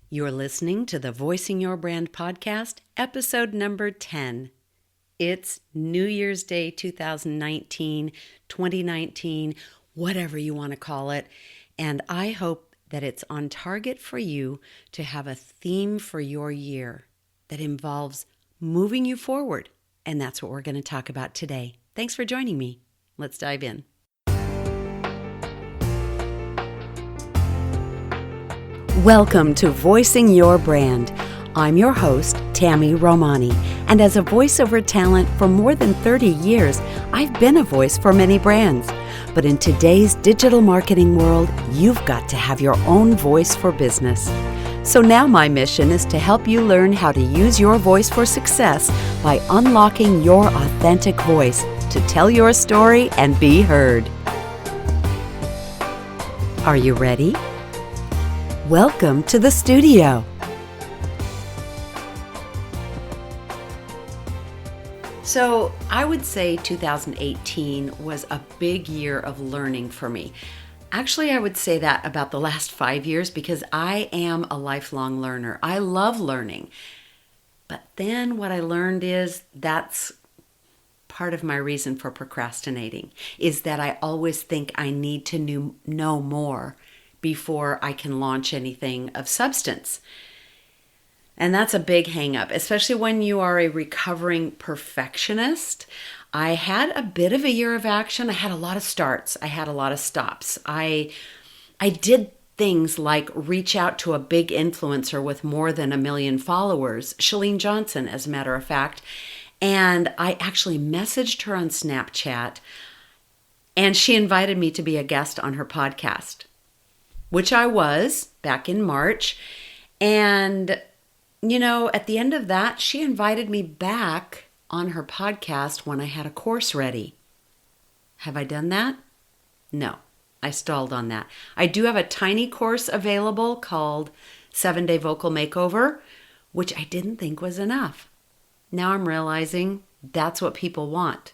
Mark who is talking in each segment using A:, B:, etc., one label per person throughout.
A: You're listening to the Voicing Your Brand podcast, episode number 10. It's New Year's Day 2019, 2019, whatever you want to call it. And I hope that it's on target for you to have a theme for your year that involves moving you forward. And that's what we're going to talk about today. Thanks for joining me. Let's dive in. Welcome to Voicing Your Brand. I'm your host, Tami Romani, and as a voiceover talent for more than 30 years, I've been a voice for many brands. But in today's digital marketing world, you've got to have your own voice for business. So now my mission is to help you learn how to use your voice for success by unlocking your authentic voice to tell your story and be heard. Are you ready? Welcome to the studio. So I would say 2018 was a big year of learning for me. Actually, I would say that about the last 5 years because I am a lifelong learner. I love learning. But then what I learned is that's part of my reason for procrastinating, is that I always think I need to know more before I can launch anything of substance. And that's a big hang up, especially when you are a recovering perfectionist. I had a bit of a year of action. I had a lot of starts. I had a lot of stops. I did things like reach out to a big influencer with more than 1 million followers, Chalene Johnson, as a matter of fact. And I actually messaged her on Snapchat, and she invited me to be a guest on her podcast, which I was back in March. And, at the end of that, she invited me back on her podcast when I had a course ready. Have I done that? No, I stalled on that. I do have a tiny course available called 7-Day Vocal Makeover, which I didn't think was enough. Now I'm realizing that's what people want.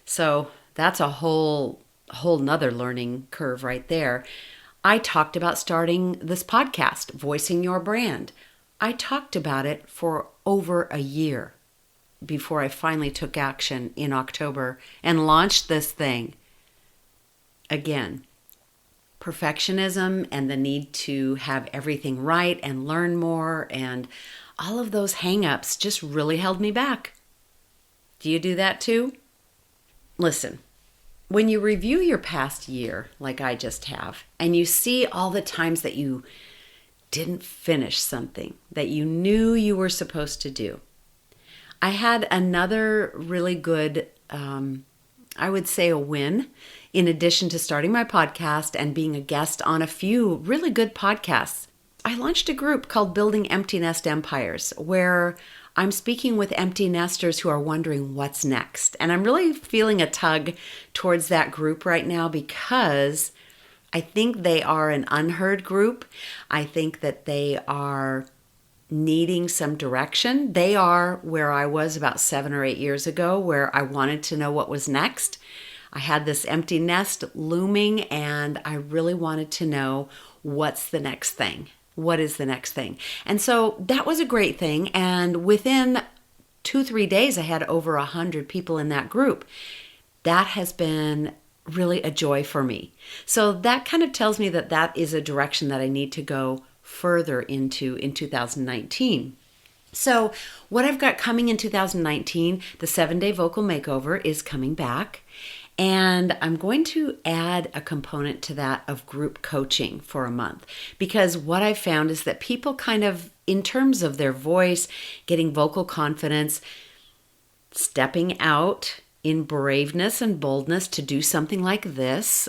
A: So that's a whole nother learning curve right there. I talked about starting this podcast, Voicing Your Brand. I talked about it for over a year before I finally took action in October and launched this thing. Again, perfectionism and the need to have everything right and learn more and all of those hang-ups just really held me back. Do you do that too? Listen. When you review your past year, like I just have, and you see all the times that you didn't finish something that you knew you were supposed to do. I had another really good, I would say a win, in addition to starting my podcast and being a guest on a few really good podcasts. I launched a group called Building Empty Nest Empires, where I'm speaking with empty nesters who are wondering what's next. And I'm really feeling a tug towards that group right now because I think they are an unheard group. I think that they are needing some direction. They are where I was about 7 or 8 years ago, where I wanted to know what was next. I had this empty nest looming, and I really wanted to know what's the next thing. What is the next thing? And so that was a great thing. And within 2-3 days, I had over 100 people in that group. That has been really a joy for me. So that kind of tells me that that is a direction that I need to go further into in 2019. So what I've got coming in 2019, the 7-Day Vocal Makeover is coming back. And I'm going to add a component to that of group coaching for a month, because what I've found is that people kind of, in terms of their voice, getting vocal confidence, stepping out in braveness and boldness to do something like this,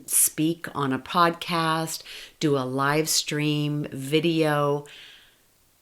A: speak on a podcast, do a live stream, video,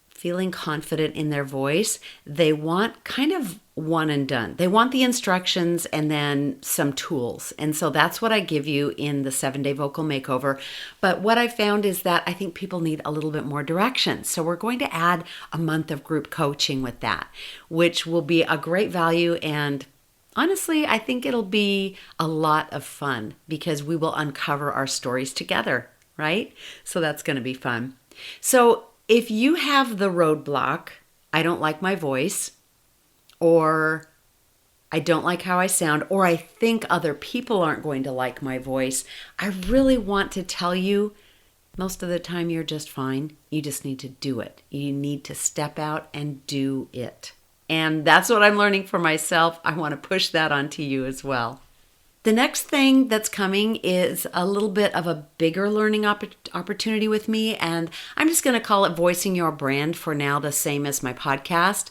A: feeling confident in their voice, they want kind of one and done. They want the instructions and then some tools. And so that's what I give you in the 7-Day Vocal Makeover. But what I found is that I think people need a little bit more direction. So we're going to add a month of group coaching with that, which will be a great value. And honestly, I think it'll be a lot of fun because we will uncover our stories together, right? So that's going to be fun. So if you have the roadblock, I don't like my voice, or I don't like how I sound, or I think other people aren't going to like my voice, I really want to tell you, most of the time you're just fine. You just need to do it. You need to step out and do it. And that's what I'm learning for myself. I want to push that onto you as well. The next thing that's coming is a little bit of a bigger learning opportunity with me, and I'm just going to call it Voicing Your Brand for now, the same as my podcast.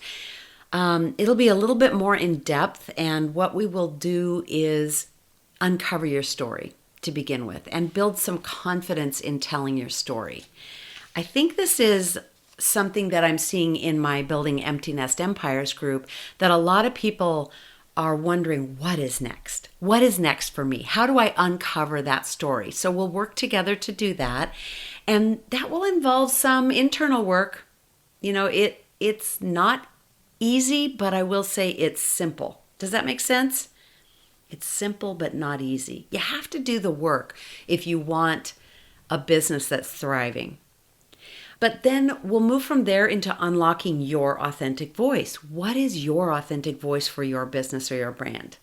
A: It'll be a little bit more in depth, and what we will do is uncover your story to begin with and build some confidence in telling your story. I think this is something that I'm seeing in my Building Empty Nest Empires group, that a lot of people are wondering, what is next? What is next for me? How do I uncover that story? So we'll work together to do that. And that will involve some internal work. You know, it's not easy, but I will say it's simple. Does that make sense? It's simple, but not easy. You have to do the work if you want a business that's thriving. But then we'll move from there into unlocking your authentic voice. What is your authentic voice for your business or your brand?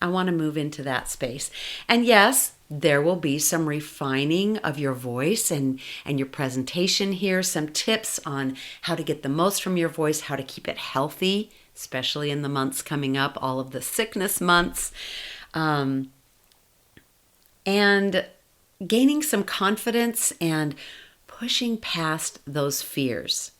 A: I want to move into that space. And yes, there will be some refining of your voice and your presentation here, some tips on how to get the most from your voice, how to keep it healthy, especially in the months coming up, all of the sickness months. And gaining some confidence and pushing past those fears.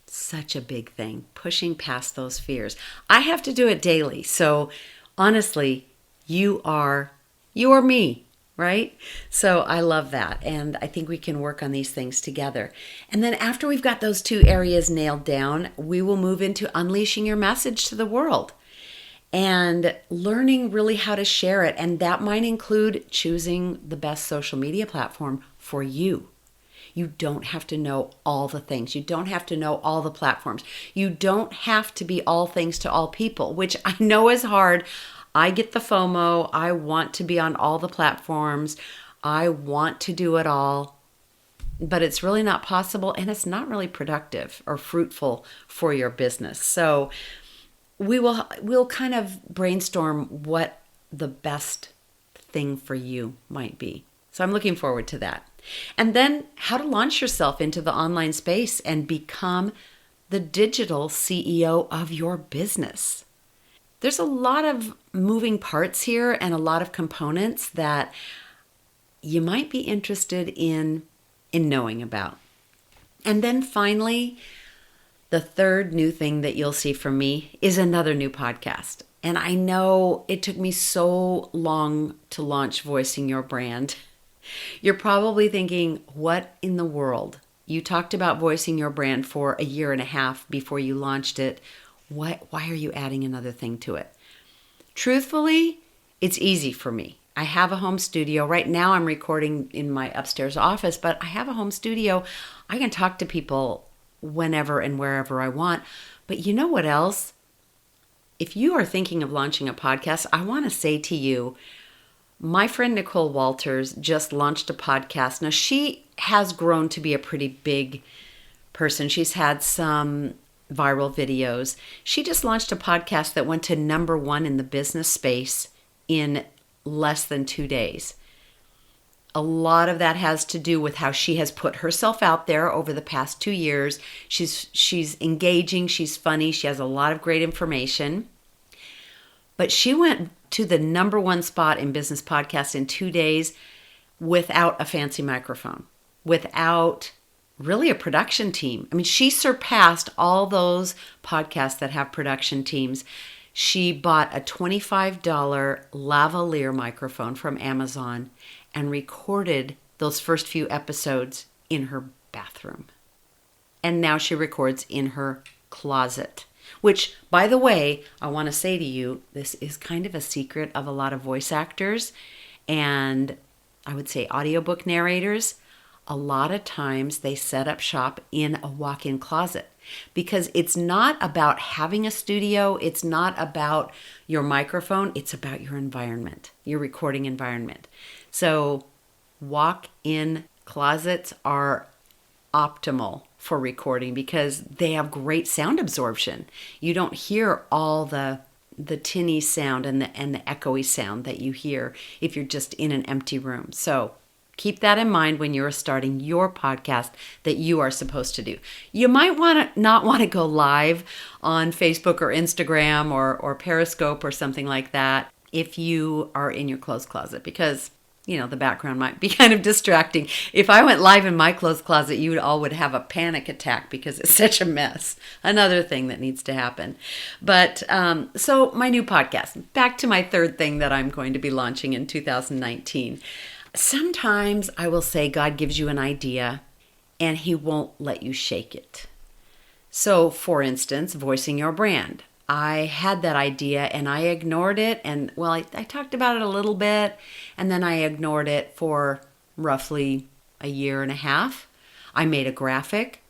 A: Such a big thing, pushing past those fears. I have to do it daily. So honestly, you are me, right? So I love that. And I think we can work on these things together. And then after we've got those two areas nailed down, we will move into unleashing your message to the world and learning really how to share it. And that might include choosing the best social media platform for you. You don't have to know all the things. You don't have to know all the platforms. You don't have to be all things to all people, which I know is hard. I get the FOMO. I want to be on all the platforms. I want to do it all, but it's really not possible, and it's not really productive or fruitful for your business. So we'll kind of brainstorm what the best thing for you might be. So I'm looking forward to that. And then how to launch yourself into the online space and become the digital CEO of your business. There's a lot of moving parts here and a lot of components that you might be interested in knowing about. And then finally, the third new thing that you'll see from me is another new podcast. And I know it took me so long to launch Voicing Your Brand. You're probably thinking, what in the world? You talked about voicing your brand for a year and a half before you launched it. Why are you adding another thing to it? Truthfully, it's easy for me. I have a home studio. Right now I'm recording in my upstairs office, but I have a home studio. I can talk to people whenever and wherever I want. But you know what else? If you are thinking of launching a podcast, I want to say to you, my friend Nicole Walters just launched a podcast. Now, she has grown to be a pretty big person. She's had some viral videos. She just launched a podcast that went to #1 in the business space in less than 2 days. A lot of that has to do with how she has put herself out there over the past 2 years. She's engaging, she's funny, she has a lot of great information. But she went to the #1 spot in business podcasts in 2 days without a fancy microphone, without really a production team. I mean, she surpassed all those podcasts that have production teams. She bought a $25 lavalier microphone from Amazon and recorded those first few episodes in her bathroom. And now she records in her closet. Which, by the way, I want to say to you, this is kind of a secret of a lot of voice actors and I would say audiobook narrators. A lot of times they set up shop in a walk-in closet because it's not about having a studio. It's not about your microphone. It's about your environment, your recording environment. So walk-in closets are optimal for recording because they have great sound absorption. You don't hear all the tinny sound and the echoey sound that you hear if you're just in an empty room. So keep that in mind when you're starting your podcast that you are supposed to do. You might not want to go live on Facebook or Instagram or Periscope or something like that if you are in your clothes closet because, the background might be kind of distracting. If I went live in my clothes closet, you all would have a panic attack because it's such a mess. Another thing that needs to happen. But so my new podcast, back to my third thing that I'm going to be launching in 2019. Sometimes I will say God gives you an idea and he won't let you shake it. So for instance, voicing your brand. I had that idea and I ignored it. And well, I talked about it a little bit and then I ignored it for roughly a year and a half. I made a graphic,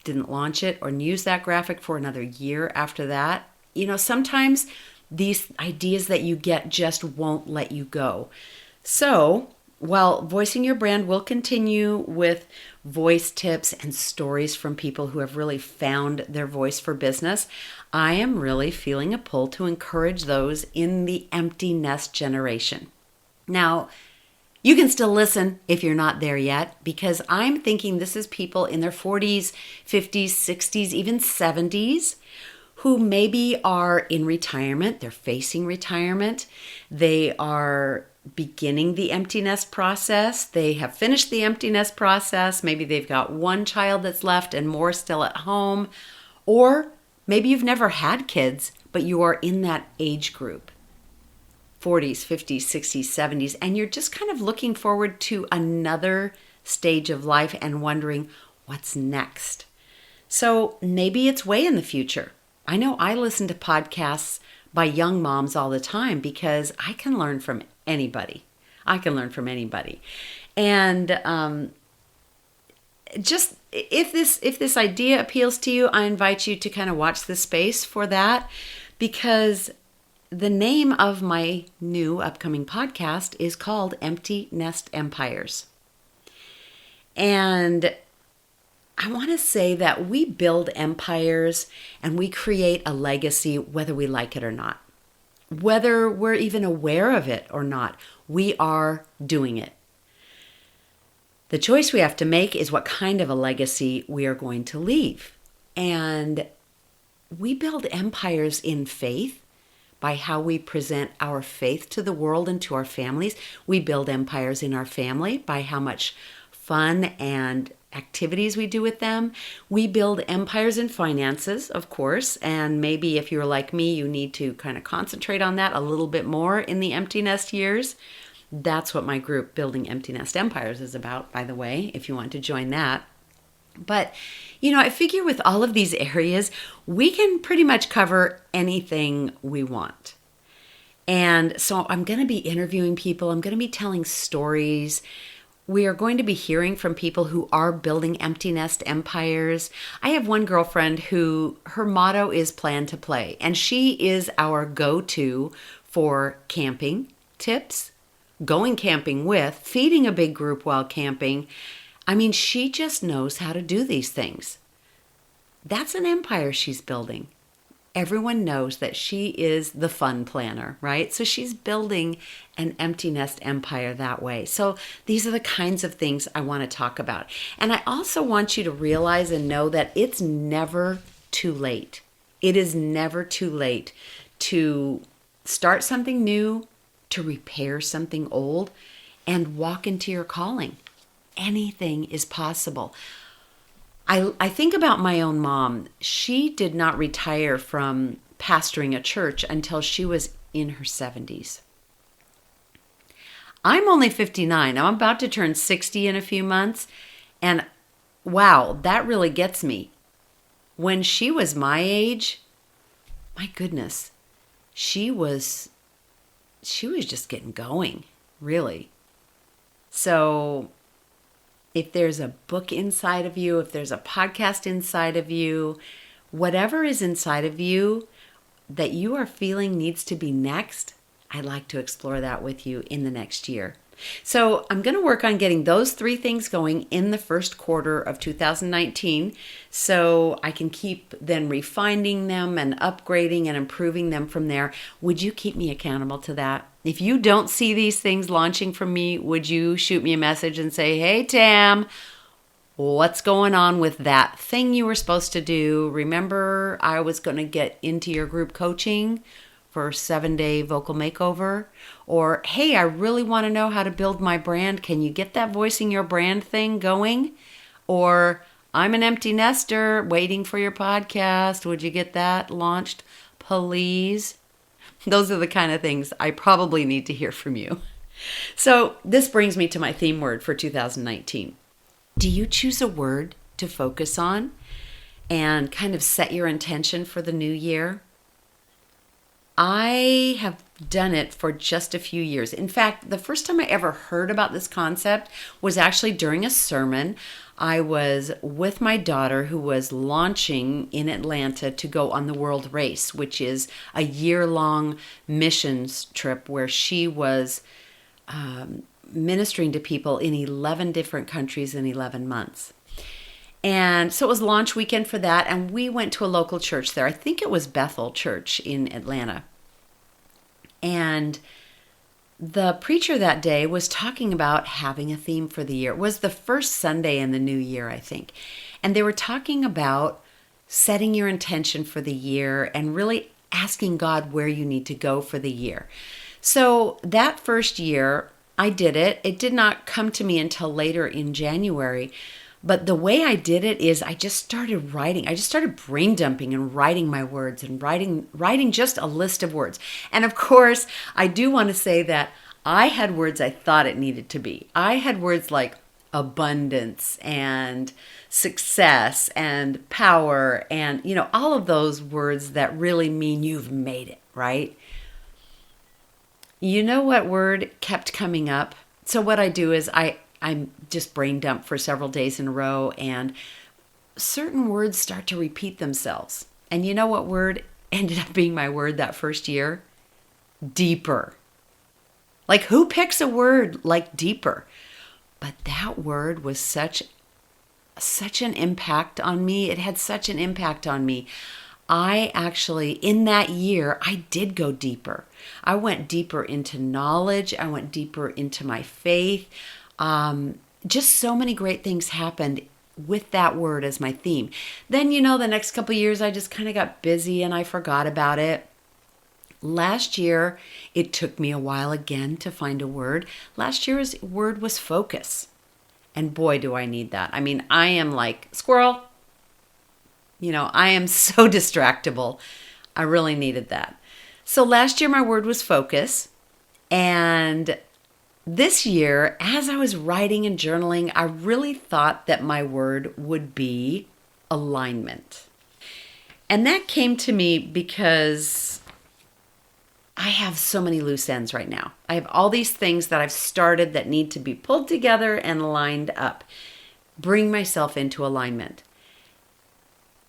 A: didn't launch it or use that graphic for another year after that. Sometimes these ideas that you get just won't let you go. So while voicing your brand will continue with voice tips and stories from people who have really found their voice for business, I am really feeling a pull to encourage those in the empty nest generation. Now, you can still listen if you're not there yet, because I'm thinking this is people in their 40s, 50s, 60s, even 70s, who maybe are in retirement, they're facing retirement, they are beginning the empty nest process, they have finished the empty nest process, maybe they've got one child that's left and more still at home, or maybe you've never had kids, but you are in that age group, 40s, 50s, 60s, 70s, and you're just kind of looking forward to another stage of life and wondering what's next. So maybe it's way in the future. I know I listen to podcasts by young moms all the time because I can learn from anybody. And just if this idea appeals to you, I invite you to kind of watch this space for that, because the name of my new upcoming podcast is called Empty Nest Empires. And I want to say that we build empires and we create a legacy whether we like it or not. Whether we're even aware of it or not, we are doing it. The choice we have to make is what kind of a legacy we are going to leave. And we build empires in faith by how we present our faith to the world and to our families. We build empires in our family by how much fun and activities we do with them. We build empires in finances, of course, and maybe if you're like me, you need to kind of concentrate on that a little bit more in the empty nest years. That's what my group, Building Empty Nest Empires, is about, by the way, if you want to join that. But, I figure with all of these areas, we can pretty much cover anything we want. And so I'm going to be interviewing people. I'm going to be telling stories. We are going to be hearing from people who are building empty nest empires. I have one girlfriend who her motto is plan to play, and she is our go-to for camping tips, going camping with, feeding a big group while camping. I mean, she just knows how to do these things. That's an empire she's building. Everyone knows that she is the fun planner, right? So she's building an empty nest empire that way. So these are the kinds of things I want to talk about. And I also want you to realize and know that it's never too late. It is never too late to start something new, to repair something old, and walk into your calling. Anything is possible. I think about my own mom. She did not retire from pastoring a church until she was in her 70s. I'm only 59. I'm about to turn 60 in a few months. And wow, that really gets me. When she was my age, my goodness, she was just getting going, really. So if there's a book inside of you, if there's a podcast inside of you, whatever is inside of you that you are feeling needs to be next, I'd like to explore that with you in the next year. So I'm going to work on getting those three things going in the first quarter of 2019 so I can keep then refining them and upgrading and improving them from there. Would you keep me accountable to that? If you don't see these things launching from me, would you shoot me a message and say, hey, Tam, what's going on with that thing you were supposed to do? Remember, I was going to get into your group coaching for a 7-day vocal makeover? Or, hey, I really want to know how to build my brand. Can you get that voicing your brand thing going? Or, I'm an empty nester waiting for your podcast. Would you get that launched, please? Those are the kind of things I probably need to hear from you. So this brings me to my theme word for 2019. Do you choose a word to focus on and kind of set your intention for the new year? I have done it for just a few years. In fact, the first time I ever heard about this concept was actually during a sermon. I was with my daughter who was launching in Atlanta to go on the World Race, which is a year-long missions trip where she was ministering to people in 11 different countries in 11 months. And so it was launch weekend for that, and we went to a local church there. I think it was Bethel Church in Atlanta. And the preacher that day was talking about having a theme for the year. It was the first Sunday in the new year, I think. And they were talking about setting your intention for the year and really asking God where you need to go for the year. So that first year, I did it. It did not come to me until later in January. But the way I did it is I just started writing. I just started brain dumping and writing my words and writing just a list of words. And of course, I do want to say that I had words I thought it needed to be. I had words like abundance and success and power and, all of those words that really mean you've made it, right? You know what word kept coming up? So what I do is I'm just brain dump for several days in a row, and certain words start to repeat themselves. And you know what word ended up being my word that first year? Deeper. Like, who picks a word like deeper? But that word was such an impact on me. It had such an impact on me. I actually, in that year, I did go deeper. I went deeper into knowledge. I went deeper into my faith. Just so many great things happened with that word as my theme. Then, the next couple of years, I just kind of got busy and I forgot about it. Last year, it took me a while again to find a word. Last year's word was focus. And boy, do I need that. I mean, I am like squirrel. I am so distractible. I really needed that. So last year, my word was focus. And this year, as I was writing and journaling, I really thought that my word would be alignment. And that came to me because I have so many loose ends right now. I have all these things that I've started that need to be pulled together and lined up. Bring myself into alignment.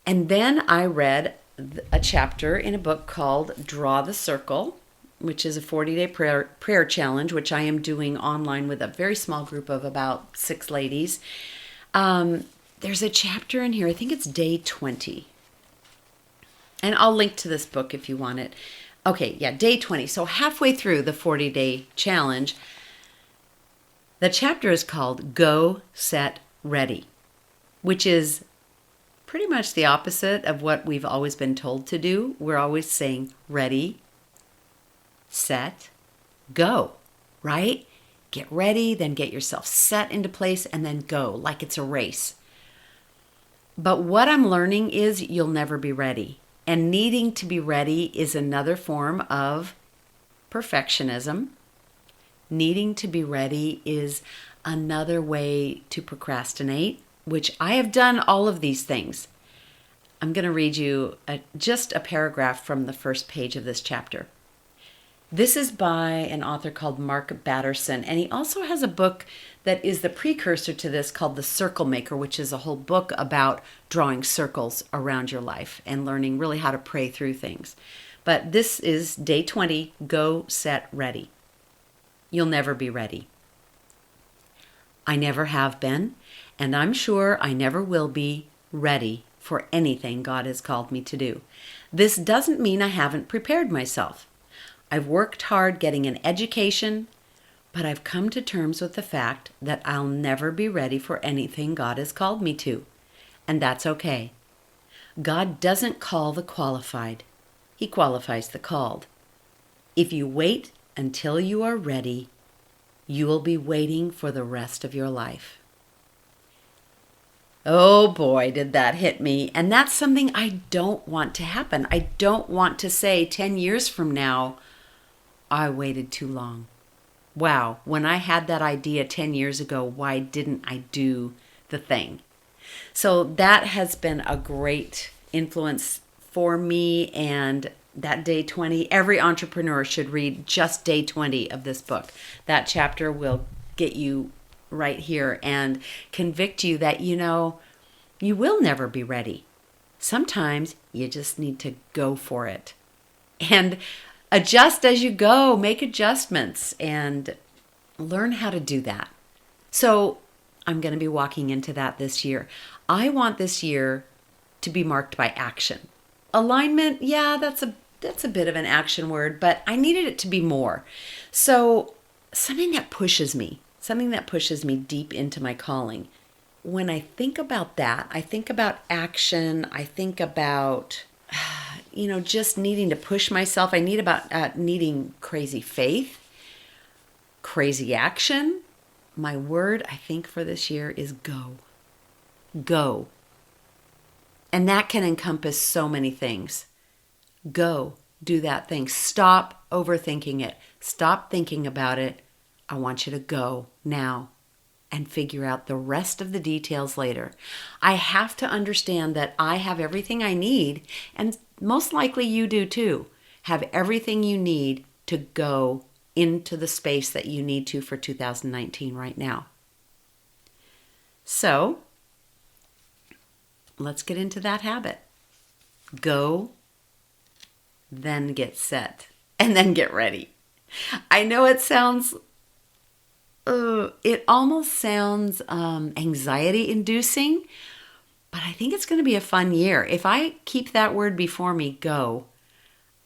A: And then I read a chapter in a book called Draw the Circle, which is a 40-day prayer challenge, which I am doing online with a very small group of about 6 ladies. There's a chapter in here, I think it's day 20. And I'll link to this book if you want it. Okay, yeah, day 20. So halfway through the 40-day challenge, the chapter is called Go, Set, Ready, which is pretty much the opposite of what we've always been told to do. We're always saying ready, set, go, right? Get ready, then get yourself set into place, and then go, like it's a race. But what I'm learning is you'll never be ready. And needing to be ready is another form of perfectionism. Needing to be ready is another way to procrastinate, which I have done all of these things. I'm going to read you just a paragraph from the first page of this chapter. This is by an author called Mark Batterson, and he also has a book that is the precursor to this called The Circle Maker, which is a whole book about drawing circles around your life and learning really how to pray through things. But this is day 20, Go, Set, Ready. You'll never be ready. I never have been, and I'm sure I never will be ready for anything God has called me to do. This doesn't mean I haven't prepared myself. I've worked hard getting an education, but I've come to terms with the fact that I'll never be ready for anything God has called me to, and that's okay. God doesn't call the qualified. He qualifies the called. If you wait until you are ready, you will be waiting for the rest of your life. Oh boy, did that hit me. And that's something I don't want to happen. I don't want to say 10 years from now, I waited too long. Wow, when I had that idea 10 years ago, why didn't I do the thing? So that has been a great influence for me, and that day 20, every entrepreneur should read just day 20 of this book. That chapter will get you right here and convict you that, you will never be ready. Sometimes you just need to go for it. And adjust as you go, make adjustments, and learn how to do that. So I'm going to be walking into that this year. I want this year to be marked by action. Alignment, yeah, that's a bit of an action word, but I needed it to be more. So something that pushes me deep into my calling. When I think about that, I think about action, I think about just needing to push myself. I need about needing crazy faith, crazy action. My word, I think, for this year is go. Go. And that can encompass so many things. Go. Do that thing. Stop overthinking it. Stop thinking about it. I want you to go now and figure out the rest of the details later. I have to understand that I have everything I need, and most likely you do too. Have everything you need to go into the space that you need to for 2019 right now. So, let's get into that habit. Go, then get set, and then get ready. I know it almost sounds anxiety inducing, but I think it's going to be a fun year. If I keep that word before me, go,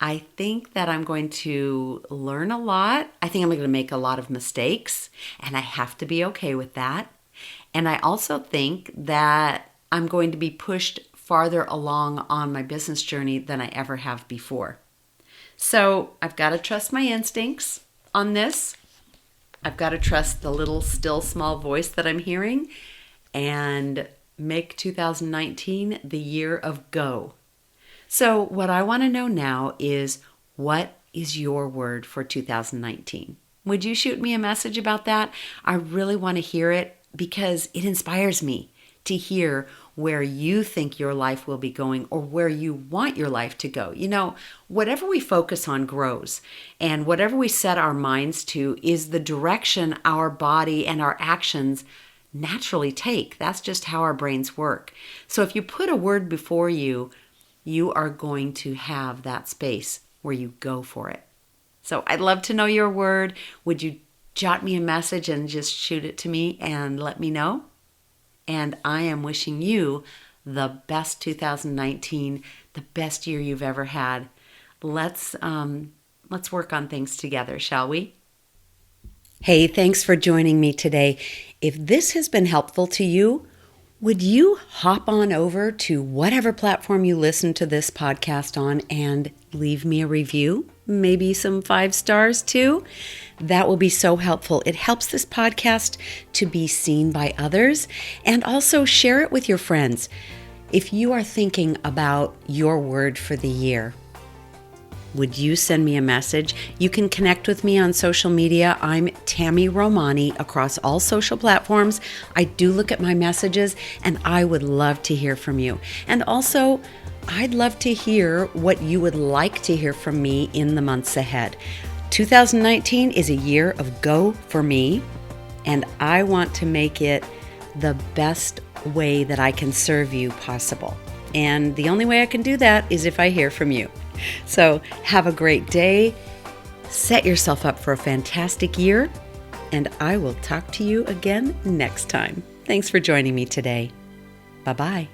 A: I think that I'm going to learn a lot. I think I'm going to make a lot of mistakes, and I have to be okay with that. And I also think that I'm going to be pushed farther along on my business journey than I ever have before. So I've got to trust my instincts on this. I've got to trust the little still small voice that I'm hearing and make 2019 the year of go. So what I want to know now is, what is your word for 2019? Would you shoot me a message about that? I really want to hear it because it inspires me to hear where you think your life will be going or where you want your life to go. Whatever we focus on grows, and whatever we set our minds to is the direction our body and our actions naturally take. That's just how our brains work. So if you put a word before you, you are going to have that space where you go for it. So I'd love to know your word. Would you jot me a message and just shoot it to me and let me know? And I am wishing you the best 2019, the best year you've ever had. Let's work on things together, shall we? Hey, thanks for joining me today. If this has been helpful to you, would you hop on over to whatever platform you listen to this podcast on and leave me a review? Maybe some 5 stars too? That will be so helpful. It helps this podcast to be seen by others, and also share it with your friends. If you are thinking about your word for the year, would you send me a message? You can connect with me on social media. I'm Tami Romani across all social platforms. I do look at my messages, and I would love to hear from you. And also, I'd love to hear what you would like to hear from me in the months ahead. 2019 is a year of go for me, and I want to make it the best way that I can serve you possible. And the only way I can do that is if I hear from you. So have a great day. Set yourself up for a fantastic year, and I will talk to you again next time. Thanks for joining me today. Bye-bye.